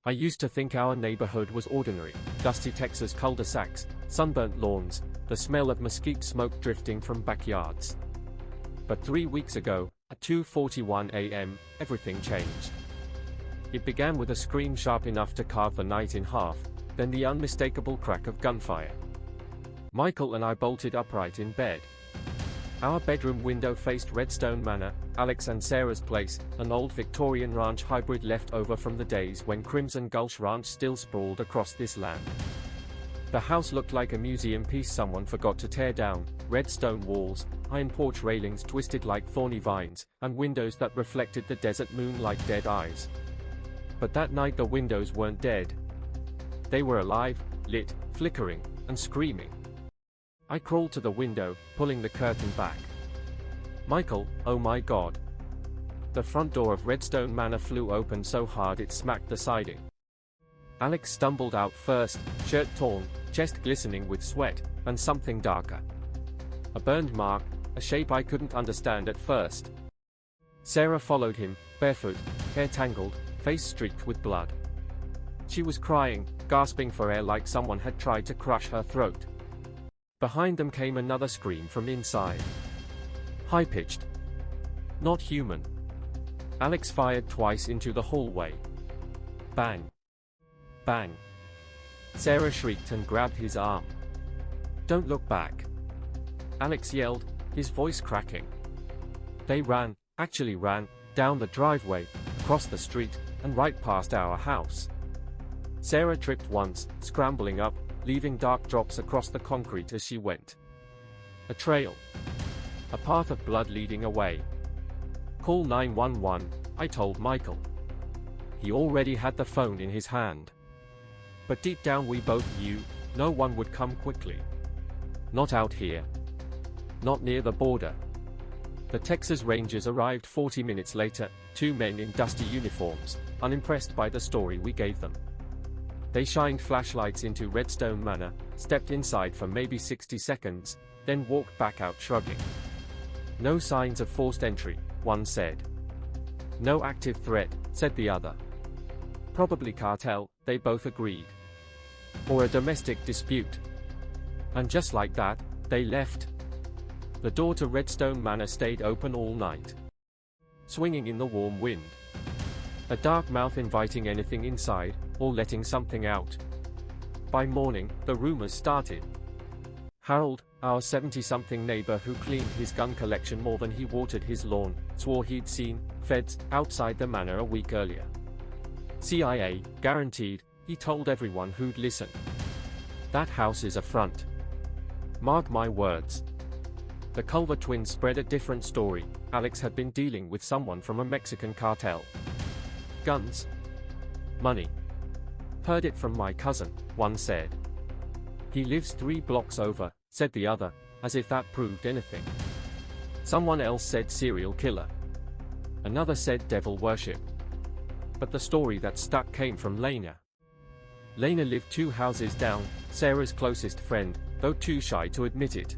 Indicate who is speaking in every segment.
Speaker 1: I used to think our neighborhood was ordinary: dusty Texas cul-de-sacs, sunburnt lawns, the smell of mesquite smoke drifting from backyards. But 3 weeks ago, at 2:41 a.m., everything changed. It began with a scream sharp enough to carve the night in half, then the unmistakable crack of gunfire. Michael and I bolted upright in bed. Our bedroom window faced Redstone Manor, Alex and Sarah's place, an old Victorian ranch hybrid left over from the days when Crimson Gulch Ranch still sprawled across this land. The house looked like a museum piece someone forgot to tear down: red stone walls, iron porch railings twisted like thorny vines, and windows that reflected the desert moon like dead eyes. But that night the windows weren't dead. They were alive, lit, flickering, and screaming. I crawled to the window, pulling the curtain back. Michael, oh my God. The front door of Redstone Manor flew open so hard it smacked the siding. Alex stumbled out first, shirt torn, chest glistening with sweat, and something darker. A burned mark, a shape I couldn't understand at first. Sarah followed him, barefoot, hair tangled, face streaked with blood. She was crying, gasping for air like someone had tried to crush her throat. Behind them came another scream from inside. High-pitched. Not human. Alex fired twice into the hallway. Bang. Bang. Sarah shrieked and grabbed his arm. Don't look back. Alex yelled, his voice cracking. They ran, actually ran, down the driveway, across the street, and right past our house. Sarah tripped once, scrambling up, leaving dark drops across the concrete as she went. A trail. A path of blood leading away. Call 911, I told Michael. He already had the phone in his hand. But deep down we both knew, no one would come quickly. Not out here. Not near the border. The Texas Rangers arrived 40 minutes later, 2 men in dusty uniforms, unimpressed by the story we gave them. They shined flashlights into Redstone Manor, stepped inside for maybe 60 seconds, then walked back out shrugging. No signs of forced entry, one said. No active threat, said the other. Probably cartel, they both agreed. Or a domestic dispute. And just like that, they left. The door to Redstone Manor stayed open all night, swinging in the warm wind. A dark mouth inviting anything inside, or letting something out. By morning, the rumors started. Harold, our 70-something neighbor who cleaned his gun collection more than he watered his lawn, swore he'd seen feds outside the manor a week earlier. CIA, guaranteed, he told everyone who'd listen. That house is a front. Mark my words. The Culver twins spread a different story. Alex had been dealing with someone from a Mexican cartel. Guns. Money. Heard it from my cousin, one said. He lives 3 blocks over, said the other, as if that proved anything. Someone else said serial killer. Another said devil worship. But the story that stuck came from Lena. Lena lived 2 houses down, Sarah's closest friend, though too shy to admit it.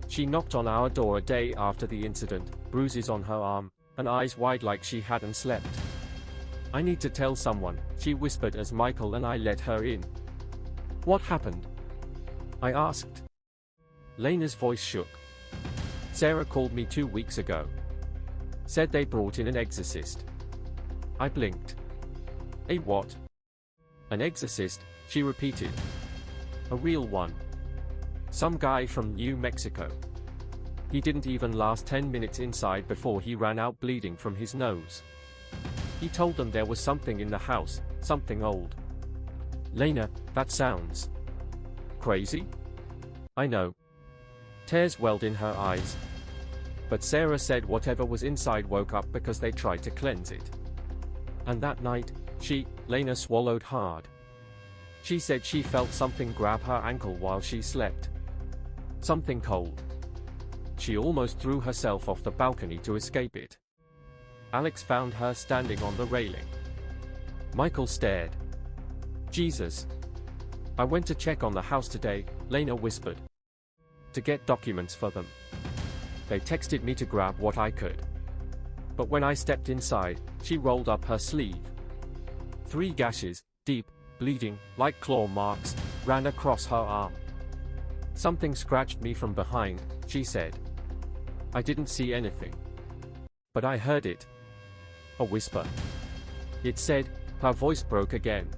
Speaker 1: She knocked on our door a day after the incident, bruises on her arm, and eyes wide like she hadn't slept. I need to tell someone, she whispered as Michael and I let her in. What happened? I asked. Lena's voice shook. Sarah called me 2 weeks ago. Said they brought in an exorcist. I blinked. A what? An exorcist, she repeated. A real one. Some guy from New Mexico. He didn't even last 10 minutes inside before he ran out bleeding from his nose. He told them there was something in the house, something old. Lena, that sounds crazy? I know. Tears welled in her eyes. But Sarah said whatever was inside woke up because they tried to cleanse it. And that night, Lena swallowed hard. She said she felt something grab her ankle while she slept. Something cold. She almost threw herself off the balcony to escape it. Alex found her standing on the railing. Michael stared. Jesus. I went to check on the house today, Lena whispered. To get documents for them. They texted me to grab what I could. But when I stepped inside, she rolled up her sleeve. 3 gashes, deep, bleeding, like claw marks, ran across her arm. "Something scratched me from behind," she said. "I didn't see anything. But I heard it. A whisper. It said," her voice broke again.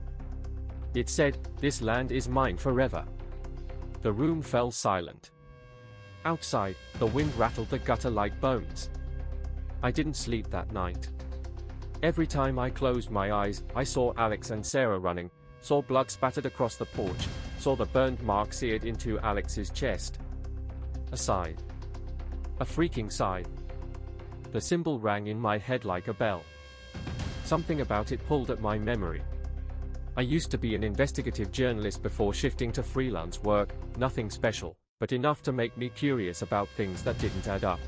Speaker 1: "It said, 'This land is mine forever.'" The room fell silent. Outside, the wind rattled the gutter like bones. I didn't sleep that night. Every time I closed my eyes, I saw Alex and Sarah running, saw blood spattered across the porch, saw the burned mark seared into Alex's chest. A sigh. A freaking sigh. The symbol rang in my head like a bell. Something about it pulled at my memory. I used to be an investigative journalist before shifting to freelance work, nothing special, but enough to make me curious about things that didn't add up.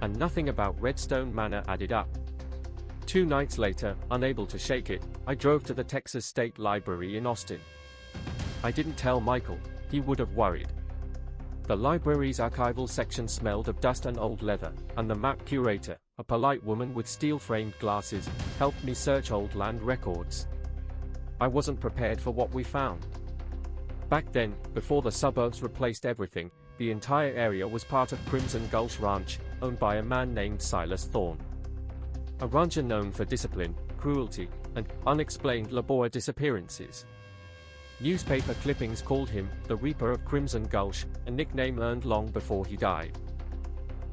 Speaker 1: And nothing about Redstone Manor added up. 2 nights later, unable to shake it, I drove to the Texas State Library in Austin. I didn't tell Michael, he would have worried. The library's archival section smelled of dust and old leather, and the map curator, a polite woman with steel-framed glasses, helped me search old land records. I wasn't prepared for what we found. Back then, before the suburbs replaced everything, the entire area was part of Crimson Gulch Ranch, owned by a man named Silas Thorne. A rancher known for discipline, cruelty, and unexplained labor disappearances. Newspaper clippings called him the Reaper of Crimson Gulch, a nickname earned long before he died.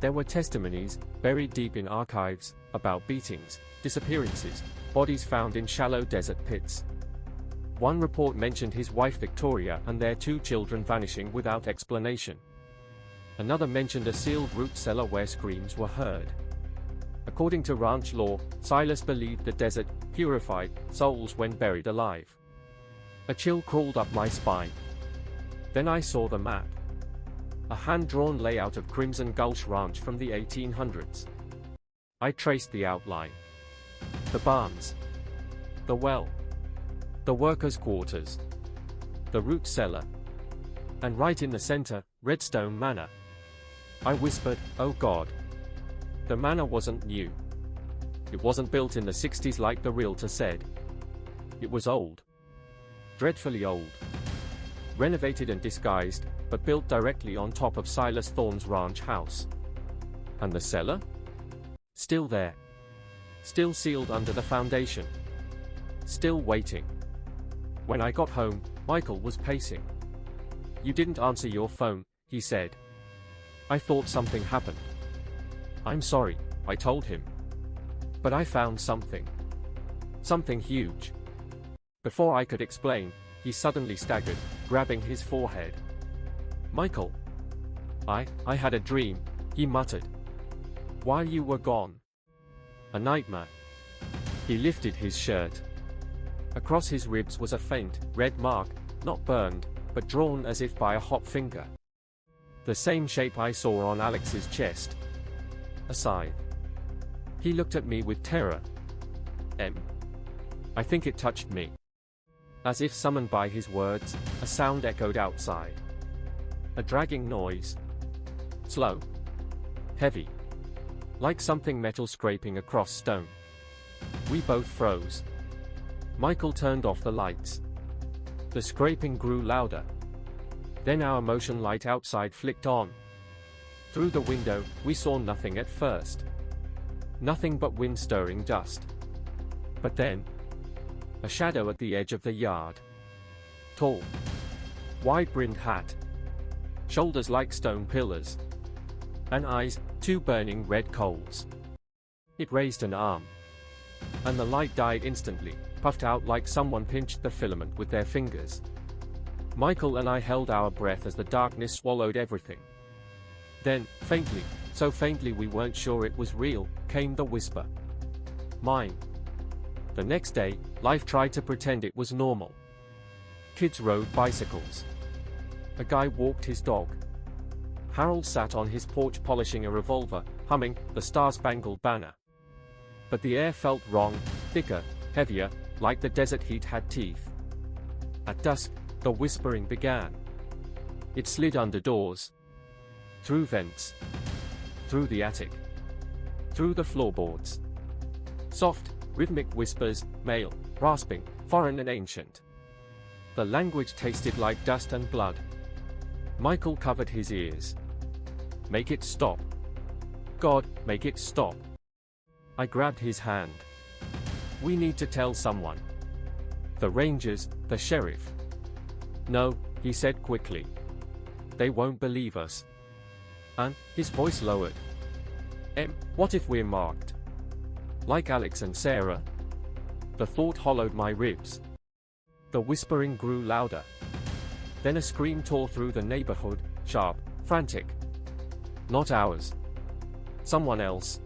Speaker 1: There were testimonies, buried deep in archives, about beatings, disappearances, bodies found in shallow desert pits. One report mentioned his wife Victoria and their 2 children vanishing without explanation. Another mentioned a sealed root cellar where screams were heard. According to ranch law, Silas believed the desert purified souls when buried alive. A chill crawled up my spine. Then I saw the map. A hand-drawn layout of Crimson Gulch Ranch from the 1800s. I traced the outline. The barns. The well. The workers' quarters. The root cellar. And right in the center, Redstone Manor. I whispered, "Oh God." The manor wasn't new. It wasn't built in the 60s like the realtor said. It was old. Dreadfully old. Renovated and disguised, but built directly on top of Silas Thorne's ranch house. And the cellar? Still there. Still sealed under the foundation. Still waiting. When I got home, Michael was pacing. "You didn't answer your phone," he said. "I thought something happened." "I'm sorry," I told him. "But I found something. Something huge." Before I could explain, he suddenly staggered, grabbing his forehead. "Michael. I had a dream," he muttered. "While you were gone. A nightmare." He lifted his shirt. Across his ribs was a faint, red mark, not burned, but drawn as if by a hot finger. The same shape I saw on Alex's chest. A sigh. He looked at me with terror. I think it touched me. As if summoned by his words, a sound echoed outside. A dragging noise. Slow. Heavy. Like something metal scraping across stone. We both froze. Michael turned off the lights. The scraping grew louder. Then our motion light outside flicked on. Through the window, we saw nothing at first. Nothing but wind-stirring dust. But then, a shadow at the edge of the yard. Tall. Wide-brimmed hat. Shoulders like stone pillars. And eyes, 2 burning red coals. It raised an arm. And the light died instantly, puffed out like someone pinched the filament with their fingers. Michael and I held our breath as the darkness swallowed everything. Then, faintly, so faintly we weren't sure it was real, came the whisper. "Mine." The next day, life tried to pretend it was normal. Kids rode bicycles. A guy walked his dog. Harold sat on his porch polishing a revolver, humming "The Star-Spangled Banner." But the air felt wrong, thicker, heavier, like the desert heat had teeth. At dusk, the whispering began. It slid under doors. Through vents. Through the attic. Through the floorboards. Soft, rhythmic whispers, male, rasping, foreign and ancient. The language tasted like dust and blood. Michael covered his ears. "Make it stop. God, make it stop." I grabbed his hand. "We need to tell someone. The Rangers, the sheriff." "No," he said quickly. "They won't believe us." And his voice lowered. What if we're marked? Like Alex and Sarah?" The thought hollowed my ribs. The whispering grew louder. Then a scream tore through the neighborhood, sharp, frantic. Not ours. Someone else.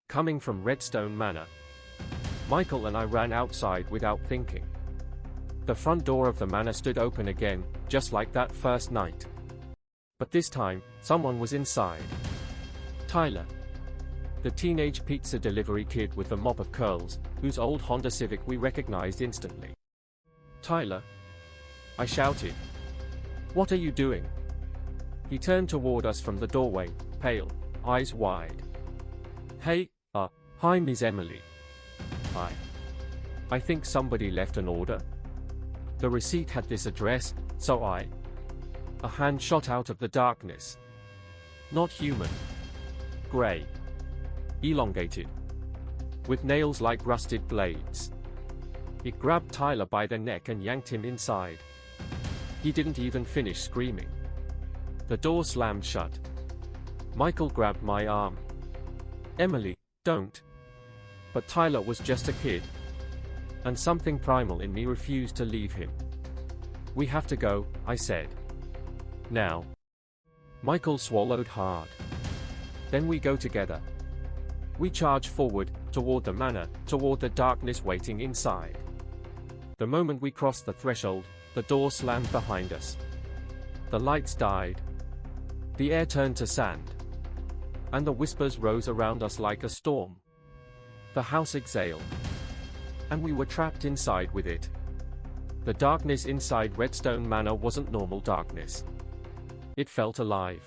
Speaker 1: Coming from Redstone Manor. Michael and I ran outside without thinking. The front door of the manor stood open again, just like that first night. But this time, someone was inside. Tyler. The teenage pizza delivery kid with the mop of curls, whose old Honda Civic we recognized instantly. "Tyler!" I shouted. "What are you doing?" He turned toward us from the doorway, pale, eyes wide. "Hey, hi Miss Emily." I think somebody left an order." The receipt had this address, so A hand shot out of the darkness. Not human. Gray. Elongated. With nails like rusted blades. It grabbed Tyler by the neck and yanked him inside. He didn't even finish screaming. The door slammed shut. Michael grabbed my arm. "Emily, don't." But Tyler was just a kid. And something primal in me refused to leave him. "We have to go," I said. "Now." Michael swallowed hard. "Then we go together." We charged forward, toward the manor, toward the darkness waiting inside. The moment we crossed the threshold, the door slammed behind us. The lights died. The air turned to sand. And the whispers rose around us like a storm. The house exhaled. And we were trapped inside with it. The darkness inside Redstone Manor wasn't normal darkness. It felt alive.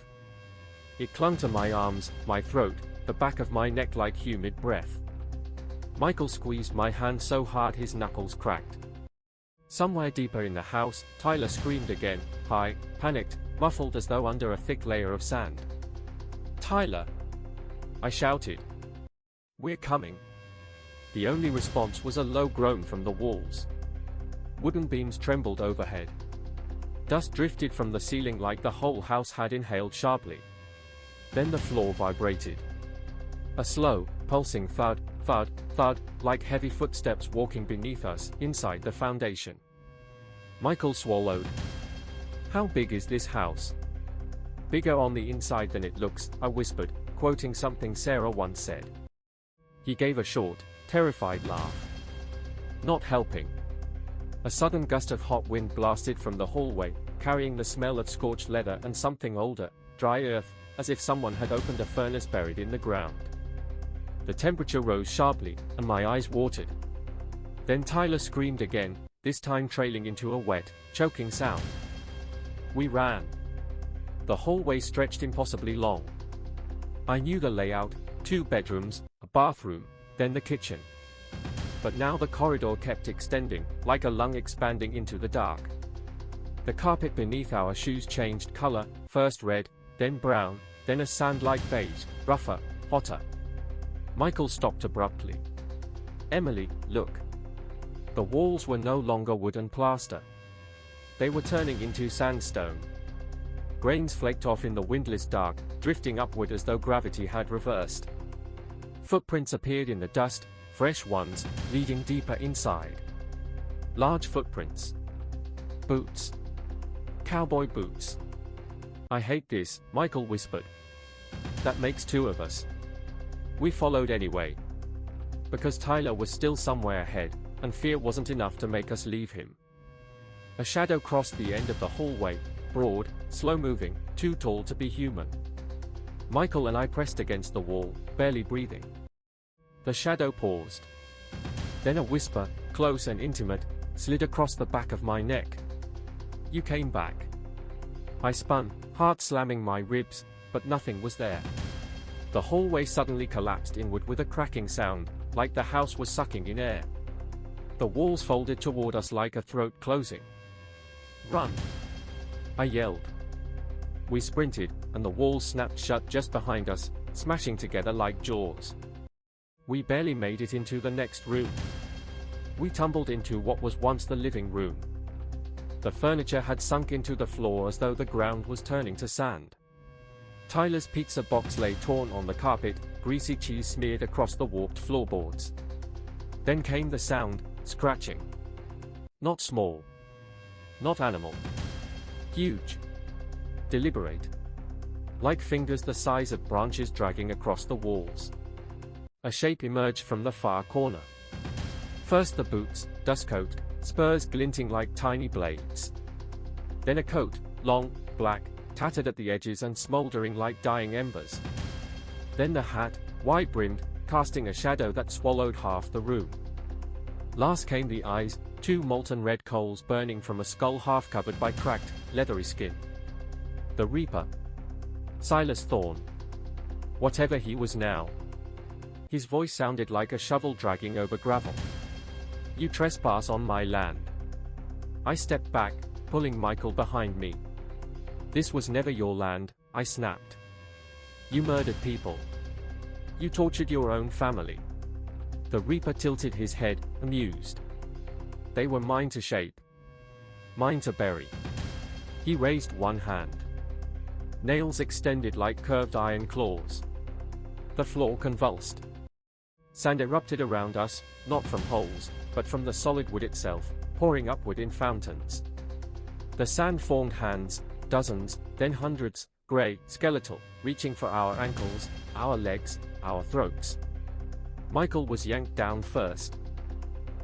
Speaker 1: It clung to my arms, my throat, the back of my neck like humid breath. Michael squeezed my hand so hard his knuckles cracked. Somewhere deeper in the house, Tyler screamed again, high, panicked, muffled as though under a thick layer of sand. "Tyler!" I shouted. "We're coming." The only response was a low groan from the walls. Wooden beams trembled overhead. Dust drifted from the ceiling like the whole house had inhaled sharply. Then the floor vibrated. A slow, pulsing thud, thud, thud, like heavy footsteps walking beneath us, inside the foundation. Michael swallowed. "How big is this house?" "Bigger on the inside than it looks," I whispered, quoting something Sarah once said. He gave a short, terrified laugh. Not helping. A sudden gust of hot wind blasted from the hallway, carrying the smell of scorched leather and something older, dry earth, as if someone had opened a furnace buried in the ground. The temperature rose sharply, and my eyes watered. Then Tyler screamed again, this time trailing into a wet, choking sound. We ran. The hallway stretched impossibly long. I knew the layout: 2 bedrooms, a bathroom, then the kitchen. But now the corridor kept extending, like a lung expanding into the dark. The carpet beneath our shoes changed color, first red, then brown, then a sand-like beige, rougher, hotter. Michael stopped abruptly. "Emily, look." The walls were no longer wood and plaster. They were turning into sandstone. Grains flaked off in the windless dark, drifting upward as though gravity had reversed. Footprints appeared in the dust, fresh ones, leading deeper inside. Large footprints. Boots. Cowboy boots. "I hate this," Michael whispered. "That makes 2 of us." We followed anyway. Because Tyler was still somewhere ahead, and fear wasn't enough to make us leave him. A shadow crossed the end of the hallway, broad, slow-moving, too tall to be human. Michael and I pressed against the wall, barely breathing. The shadow paused. Then a whisper, close and intimate, slid across the back of my neck. "You came back." I spun, heart slamming my ribs, but nothing was there. The hallway suddenly collapsed inward with a cracking sound, like the house was sucking in air. The walls folded toward us like a throat closing. "Run!" I yelled. We sprinted, and the walls snapped shut just behind us, smashing together like jaws. We barely made it into the next room. We tumbled into what was once the living room. The furniture had sunk into the floor as though the ground was turning to sand. Tyler's pizza box lay torn on the carpet, greasy cheese smeared across the warped floorboards. Then came the sound, scratching. Not small. Not animal. Huge. Deliberate. Like fingers the size of branches dragging across the walls. A shape emerged from the far corner. First the boots, dust-coated, spurs glinting like tiny blades. Then a coat, long, black, tattered at the edges and smoldering like dying embers. Then the hat, wide-brimmed, casting a shadow that swallowed half the room. Last came the eyes, two molten red coals burning from a skull half covered by cracked, leathery skin. The Reaper. Silas Thorne. Whatever he was now. His voice sounded like a shovel dragging over gravel. "You trespass on my land." I stepped back, pulling Michael behind me. "This was never your land," I snapped. "You murdered people. You tortured your own family." The Reaper tilted his head, amused. "They were mine to shape. Mine to bury." He raised one hand. Nails extended like curved iron claws. The floor convulsed. Sand erupted around us, not from holes, but from the solid wood itself, pouring upward in fountains. The sand formed hands, dozens, then hundreds, grey, skeletal, reaching for our ankles, our legs, our throats. Michael was yanked down first.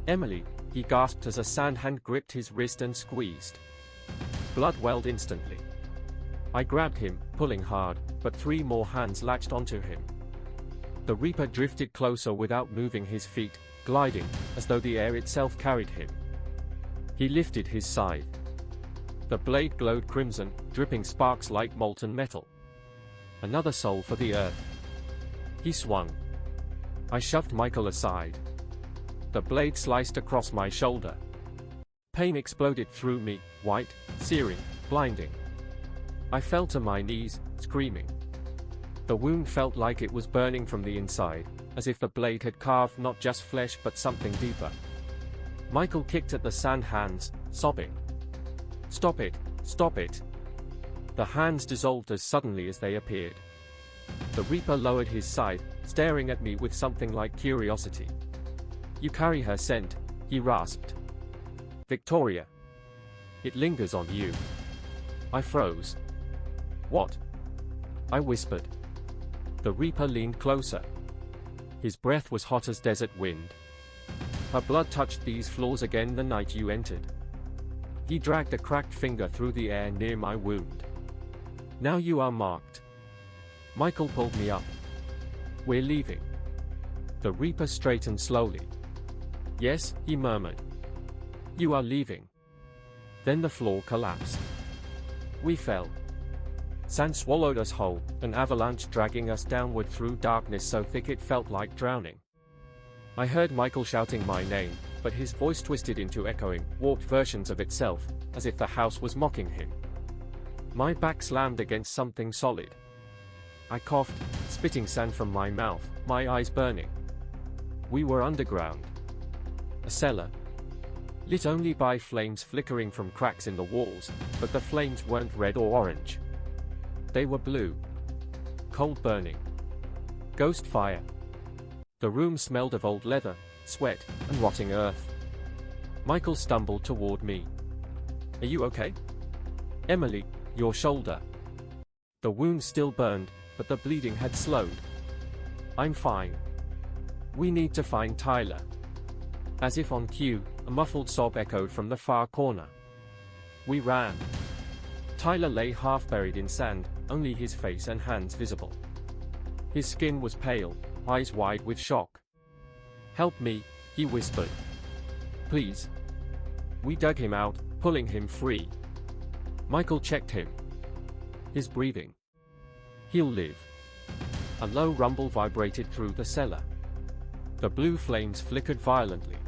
Speaker 1: "Emily," he gasped as a sand hand gripped his wrist and squeezed. Blood welled instantly. I grabbed him, pulling hard, but three more hands latched onto him. The Reaper drifted closer without moving his feet, gliding, as though the air itself carried him. He lifted his scythe. The blade glowed crimson, dripping sparks like molten metal. Another soul for the earth. He swung. I shoved Michael aside. The blade sliced across my shoulder. Pain exploded through me, white, searing, blinding. I fell to my knees, screaming. The wound felt like it was burning from the inside, as if the blade had carved not just flesh but something deeper. Michael kicked at the sand hands, sobbing. "Stop it! Stop it!" The hands dissolved as suddenly as they appeared. The Reaper lowered his scythe, staring at me with something like curiosity. "You carry her scent," he rasped. "Victoria. It lingers on you." I froze. "What?" I whispered. The Reaper leaned closer. His breath was hot as desert wind. "Her blood touched these floors again the night you entered." He dragged a cracked finger through the air near my wound. "Now you are marked." Michael pulled me up. "We're leaving." The Reaper straightened slowly. "Yes," he murmured. "You are leaving." Then the floor collapsed. We fell. Sand swallowed us whole, an avalanche dragging us downward through darkness so thick it felt like drowning. I heard Michael shouting my name, but his voice twisted into echoing, warped versions of itself, as if the house was mocking him. My back slammed against something solid. I coughed, spitting sand from my mouth, my eyes burning. We were underground. A cellar. Lit only by flames flickering from cracks in the walls, but the flames weren't red or orange. They were blue. Cold burning. Ghost fire. The room smelled of old leather, sweat, and rotting earth. Michael stumbled toward me. "Are you okay?" "Emily, your shoulder." The wound still burned, but the bleeding had slowed. "I'm fine. We need to find Tyler." As if on cue, a muffled sob echoed from the far corner. We ran. Tyler lay half buried in sand, only his face and hands visible. His skin was pale, eyes wide with shock. "Help me," he whispered. "Please." We dug him out, pulling him free. Michael checked him. His breathing. "He'll live." A low rumble vibrated through the cellar. The blue flames flickered violently.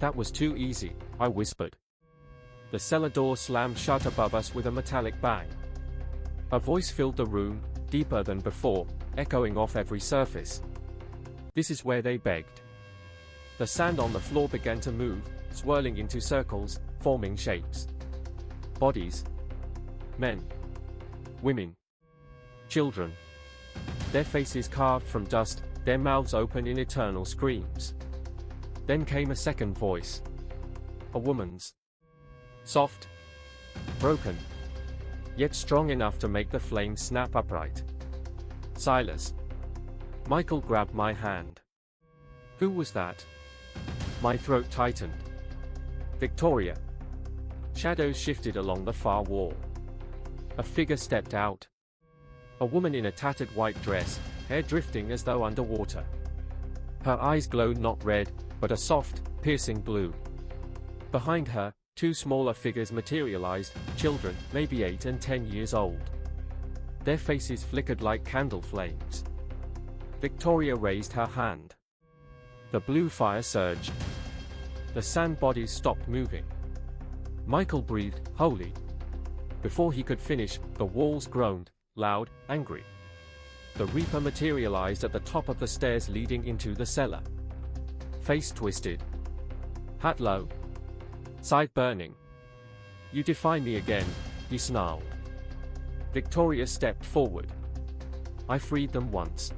Speaker 1: That was too easy, I whispered. The cellar door slammed shut above us with a metallic bang. A voice filled the room, deeper than before, echoing off every surface. This is where they begged. The sand on the floor began to move, swirling into circles, forming shapes. Bodies. Men. Women. Children. Their faces carved from dust, their mouths open in eternal screams. Then came a second voice. A woman's. Soft. Broken. Yet strong enough to make the flame snap upright. Silas. Michael grabbed my hand. Who was that? My throat tightened. Victoria. Shadows shifted along the far wall. A figure stepped out. A woman in a tattered white dress, hair drifting as though underwater. Her eyes glowed not red, but a soft, piercing blue. Behind her, two smaller figures materialized, children, maybe 8 and 10 years old. Their faces flickered like candle flames. Victoria raised her hand. The blue fire surged. The sand bodies stopped moving. Michael breathed, holy. Before he could finish, the walls groaned, loud, angry. The Reaper materialized at the top of the stairs leading into the cellar. Face twisted. Hat low. Side burning. You defy me again, he snarled. Victoria stepped forward. I freed them once.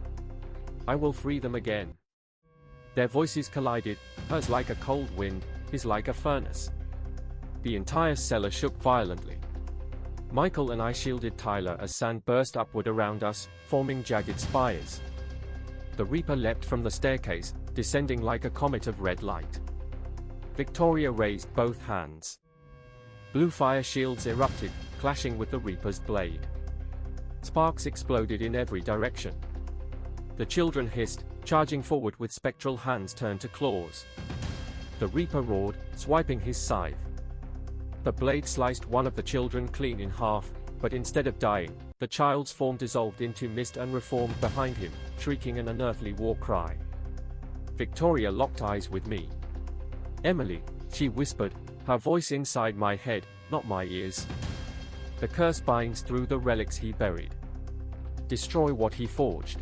Speaker 1: I will free them again. Their voices collided, hers like a cold wind, his like a furnace. The entire cellar shook violently. Michael and I shielded Tyler as sand burst upward around us, forming jagged spires. The Reaper leapt from the staircase, descending like a comet of red light. Victoria raised both hands. Blue fire shields erupted, clashing with the Reaper's blade. Sparks exploded in every direction. The children hissed, charging forward with spectral hands turned to claws. The Reaper roared, swiping his scythe. The blade sliced one of the children clean in half, but instead of dying, the child's form dissolved into mist and reformed behind him, shrieking an unearthly war cry. Victoria locked eyes with me. Emily, she whispered, her voice inside my head, not my ears. The curse binds through the relics he buried. Destroy what he forged.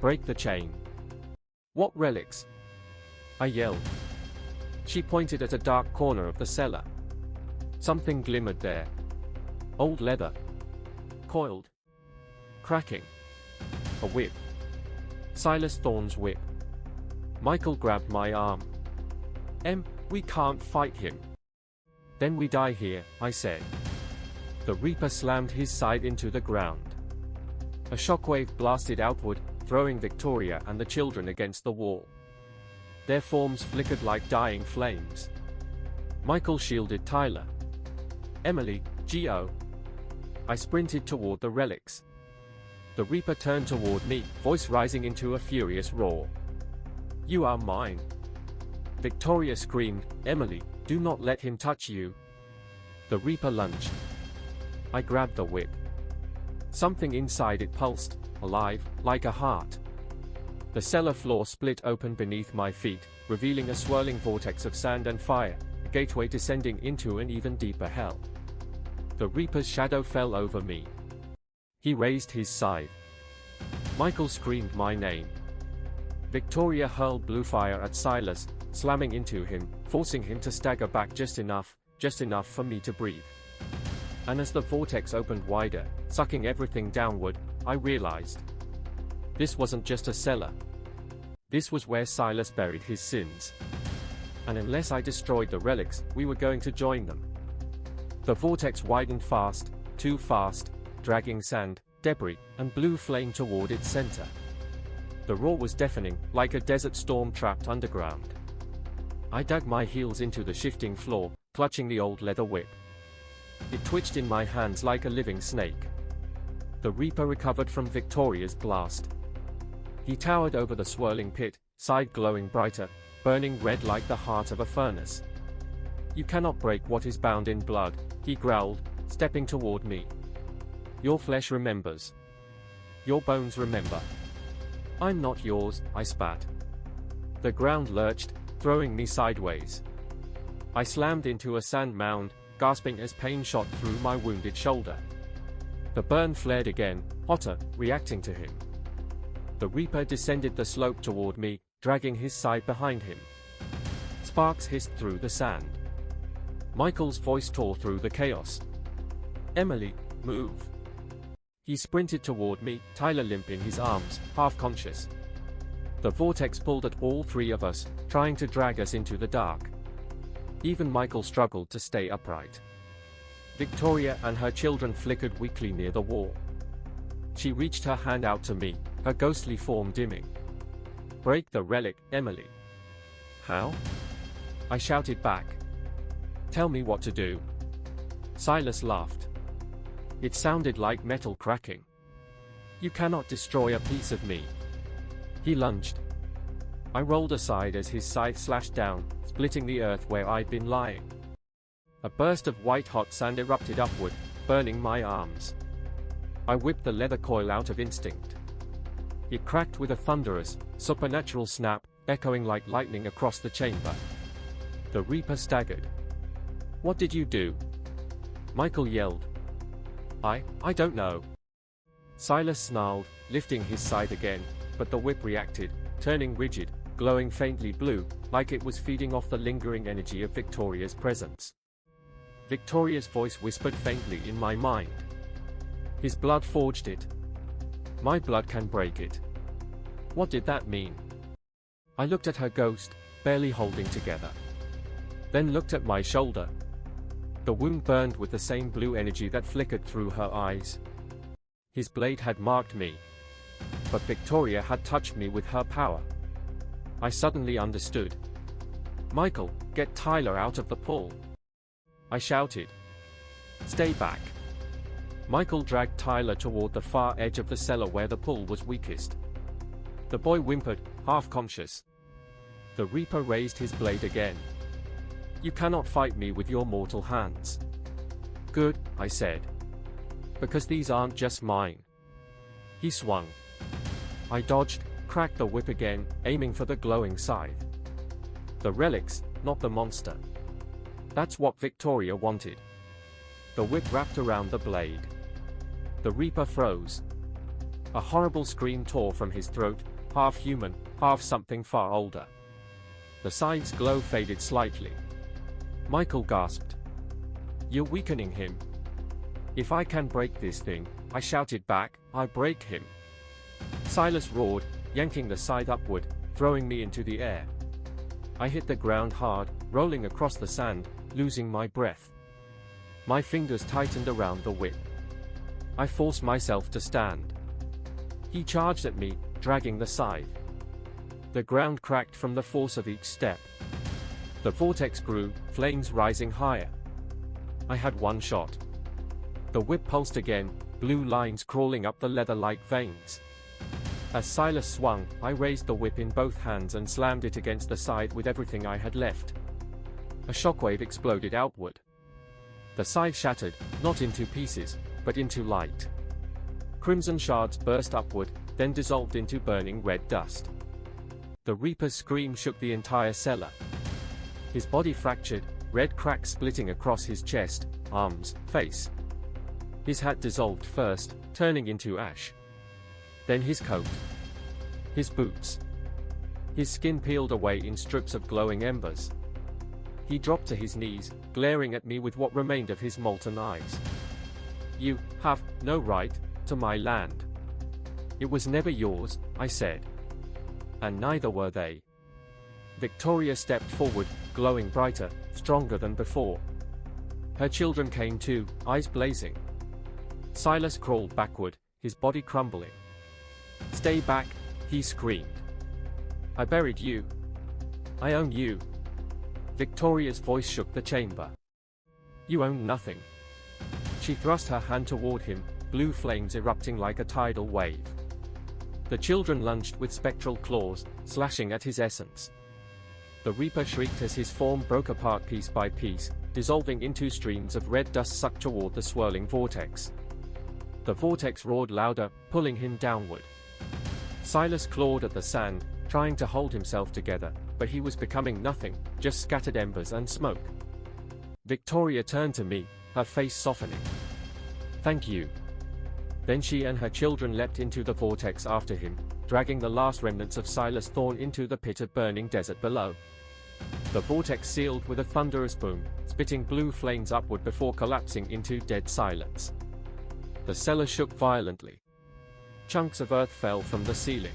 Speaker 1: Break the chain. What relics? I yelled. She pointed at a dark corner of the cellar. Something glimmered there. Old leather. Coiled. Cracking. A whip. Silas Thorne's whip. Michael grabbed my arm. We can't fight him. Then we die here, I said. The Reaper slammed his side into the ground. A shockwave blasted outward, throwing Victoria and the children against the wall. Their forms flickered like dying flames. Michael shielded Tyler. Emily, G.O. I sprinted toward the relics. The Reaper turned toward me, voice rising into a furious roar. You are mine. Victoria screamed, Emily, do not let him touch you. The Reaper lunged. I grabbed the whip. Something inside it pulsed, alive, like a heart. The cellar floor split open beneath my feet, revealing a swirling vortex of sand and fire, a gateway descending into an even deeper hell. The Reaper's shadow fell over me. He raised his scythe. Michael screamed my name. Victoria hurled blue fire at Silas, slamming into him, forcing him to stagger back just enough for me to breathe. And as the vortex opened wider, sucking everything downward, I realized. This wasn't just a cellar. This was where Silas buried his sins. And unless I destroyed the relics, we were going to join them. The vortex widened fast, too fast, dragging sand, debris, and blue flame toward its center. The roar was deafening, like a desert storm trapped underground. I dug my heels into the shifting floor, clutching the old leather whip. It twitched in my hands like a living snake. The Reaper recovered from Victoria's blast. He towered over the swirling pit, side glowing brighter, burning red like the heart of a furnace. You cannot break what is bound in blood, he growled, stepping toward me. Your flesh remembers. Your bones remember. I'm not yours, I spat. The ground lurched, throwing me sideways. I slammed into a sand mound, gasping as pain shot through my wounded shoulder. The burn flared again, hotter, reacting to him. The Reaper descended the slope toward me, dragging his side behind him. Sparks hissed through the sand. Michael's voice tore through the chaos. "Emily, move." He sprinted toward me, Tyler limp in his arms, half-conscious. The vortex pulled at all three of us, trying to drag us into the dark. Even Michael struggled to stay upright. Victoria and her children flickered weakly near the wall. She reached her hand out to me, her ghostly form dimming. "Break the relic, Emily." "How?" I shouted back. "Tell me what to do." Silas laughed. It sounded like metal cracking. "You cannot destroy a piece of me." He lunged. I rolled aside as his scythe slashed down, splitting the earth where I'd been lying. A burst of white-hot sand erupted upward, burning my arms. I whipped the leather coil out of instinct. It cracked with a thunderous, supernatural snap, echoing like lightning across the chamber. The Reaper staggered. "What did you do?" Michael yelled. I don't know." Silas snarled, lifting his scythe again, but the whip reacted, turning rigid, glowing faintly blue, like it was feeding off the lingering energy of Victoria's presence. Victoria's voice whispered faintly in my mind. "His blood forged it. My blood can break it." What did that mean? I looked at her ghost, barely holding together. Then looked at my shoulder. The wound burned with the same blue energy that flickered through her eyes. His blade had marked me. But Victoria had touched me with her power. I suddenly understood. "Michael, get Tyler out of the pool." I shouted. "Stay back." Michael dragged Tyler toward the far edge of the cellar where the pull was weakest. The boy whimpered, half-conscious. The Reaper raised his blade again. "You cannot fight me with your mortal hands." "Good," I said. "Because these aren't just mine." He swung. I dodged, cracked the whip again, aiming for the glowing scythe. The relics, not the monster. That's what Victoria wanted. The whip wrapped around the blade. The Reaper froze. A horrible scream tore from his throat, half human, half something far older. The scythe's glow faded slightly. Michael gasped. "You're weakening him." "If I can break this thing," I shouted back, "I break him." Silas roared, yanking the scythe upward, throwing me into the air. I hit the ground hard, rolling across the sand, losing my breath. My fingers tightened around the whip. I forced myself to stand. He charged at me, dragging the scythe. The ground cracked from the force of each step. The vortex grew, flames rising higher. I had one shot. The whip pulsed again, blue lines crawling up the leather-like veins. As Silas swung, I raised the whip in both hands and slammed it against the scythe with everything I had left. A shockwave exploded outward. The scythe shattered, not into pieces, but into light. Crimson shards burst upward, then dissolved into burning red dust. The Reaper's scream shook the entire cellar. His body fractured, red cracks splitting across his chest, arms, face. His hat dissolved first, turning into ash. Then his coat. His boots. His skin peeled away in strips of glowing embers. He dropped to his knees, glaring at me with what remained of his molten eyes. "You have no right to my land." "It was never yours," I said. And neither were they. Victoria stepped forward, glowing brighter, stronger than before. Her children came too, eyes blazing. Silas crawled backward, his body crumbling. "Stay back," he screamed. "I buried you. I own you." Victoria's voice shook the chamber. "You own nothing." She thrust her hand toward him, blue flames erupting like a tidal wave. The children lunged with spectral claws, slashing at his essence. The Reaper shrieked as his form broke apart piece by piece, dissolving into streams of red dust sucked toward the swirling vortex. The vortex roared louder, pulling him downward. Silas clawed at the sand, trying to hold himself together, but he was becoming nothing, just scattered embers and smoke. Victoria turned to me, her face softening. "Thank you." Then she and her children leapt into the vortex after him, dragging the last remnants of Silas Thorne into the pit of burning desert below. The vortex sealed with a thunderous boom, spitting blue flames upward before collapsing into dead silence. The cellar shook violently. Chunks of earth fell from the ceiling.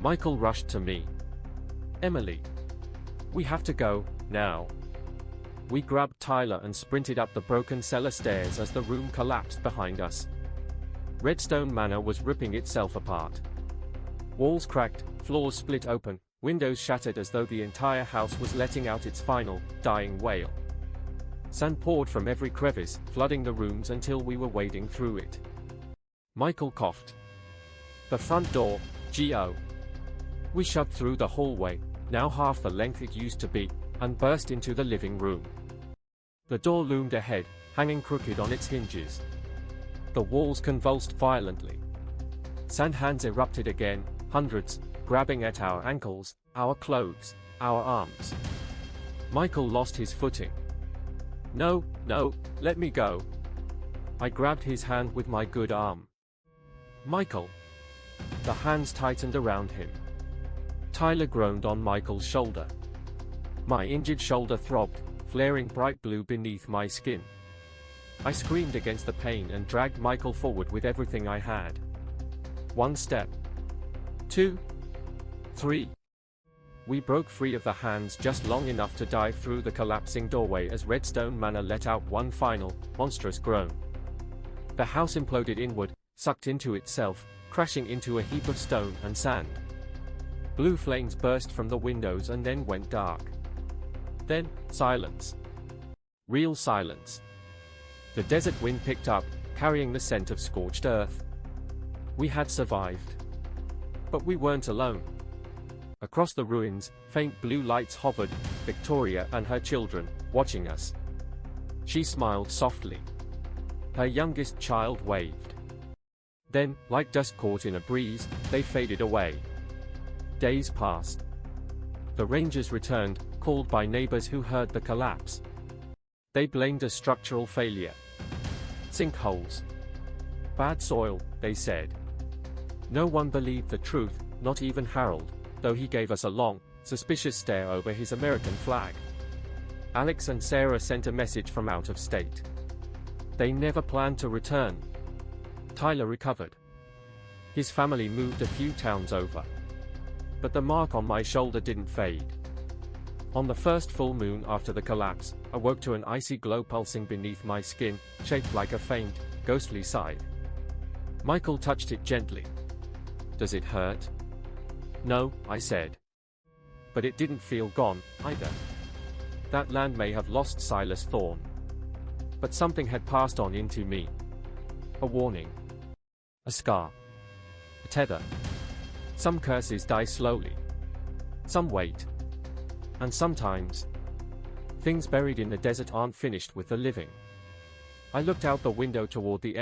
Speaker 1: Michael rushed to me. "Emily, we have to go, now." We grabbed Tyler and sprinted up the broken cellar stairs as the room collapsed behind us. Redstone Manor was ripping itself apart. Walls cracked, floors split open, windows shattered as though the entire house was letting out its final, dying wail. Sand poured from every crevice, flooding the rooms until we were wading through it. Michael coughed. "The front door, G.O." We shoved through the hallway, now half the length it used to be, and burst into the living room. The door loomed ahead, hanging crooked on its hinges. The walls convulsed violently. Sand hands erupted again, hundreds, grabbing at our ankles, our clothes, our arms. Michael lost his footing. No, let me go." I grabbed his hand with my good arm. "Michael." The hands tightened around him. Tyler groaned on Michael's shoulder. My injured shoulder throbbed, flaring bright blue beneath my skin. I screamed against the pain and dragged Michael forward with everything I had. 1 step. 2. 3. We broke free of the hands just long enough to dive through the collapsing doorway as Redstone Manor let out one final, monstrous groan. The house imploded inward, sucked into itself, crashing into a heap of stone and sand. Blue flames burst from the windows and then went dark. Then, silence. Real silence. The desert wind picked up, carrying the scent of scorched earth. We had survived. But we weren't alone. Across the ruins, faint blue lights hovered, Victoria and her children, watching us. She smiled softly. Her youngest child waved. Then, like dust caught in a breeze, they faded away. Days passed. The rangers returned, called by neighbors who heard the collapse. They blamed a structural failure. Sinkholes. Bad soil, they said. No one believed the truth, not even Harold, though he gave us a long, suspicious stare over his American flag. Alex and Sarah sent a message from out of state. They never planned to return. Tyler recovered. His family moved a few towns over. But the mark on my shoulder didn't fade. On the first full moon after the collapse, I woke to an icy glow pulsing beneath my skin, shaped like a faint, ghostly scythe. Michael touched it gently. "Does it hurt?" "No," I said. But it didn't feel gone, either. That land may have lost Silas Thorne. But something had passed on into me. A warning. A scar. A tether. Some curses die slowly. Some wait. And sometimes, things buried in the desert aren't finished with the living. I looked out the window toward the